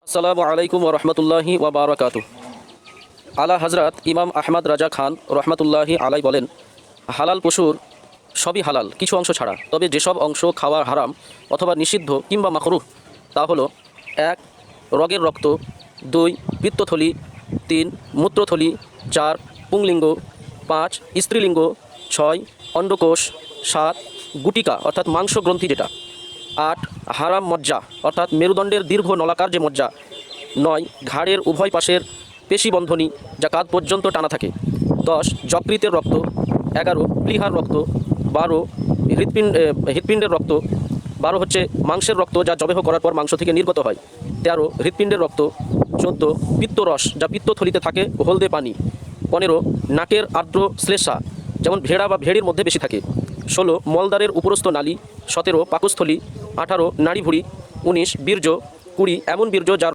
আসসালামু আলাইকুম ওরহমতুল্লাহি ওয়াবারাকাতু। আলা হজরত ইমাম আহমদ রাজা খান রহমতুল্লাহি আলাই বলেন, হালাল পশুর সবই হালাল কিছু অংশ ছাড়া, তবে যেসব অংশ খাওয়া হারাম অথবা নিষিদ্ধ কিংবা মাকরুহ তা হলো: 1. রগের রক্ত, 2. পিত্তথলি, 3. মূত্রথলি, 4. পুংলিঙ্গ, 5. স্ত্রীলিঙ্গ, 6. অন্ডকোষ, 7. গুটিকা অর্থাৎ মাংস গ্রন্থি যেটা, 8. হারাম মজ্জা অর্থাৎ মেরুদণ্ডের দীর্ঘ নলাকার যে মজ্জা, 9. ঘাড়ের উভয় পাশের পেশিবন্ধনী যা কাঁধ পর্যন্ত টানা থাকে, 10. যকৃতের রক্ত, 11. প্লীহার রক্ত, 12. হৃৎপিণ্ডের রক্ত, 12 হচ্ছে মাংসের রক্ত যা জবেহ করার পর মাংস থেকে নির্গত হয়, 13. হৃৎপিণ্ডের রক্ত, 14. পিত্তরস যা পিত্তথলিতে থাকে হলদে পানি, 15. নাকের আর্দ্র শ্লেষা যেমন ভেড়া বা ভেড়ির মধ্যে বেশি থাকে, 16. মলদ্বারের উপরস্থ নালী, 17. পাকস্থলী, 18. নাড়িভুঁড়ি, 19. বীর্য, 20. এমন বীর্য যার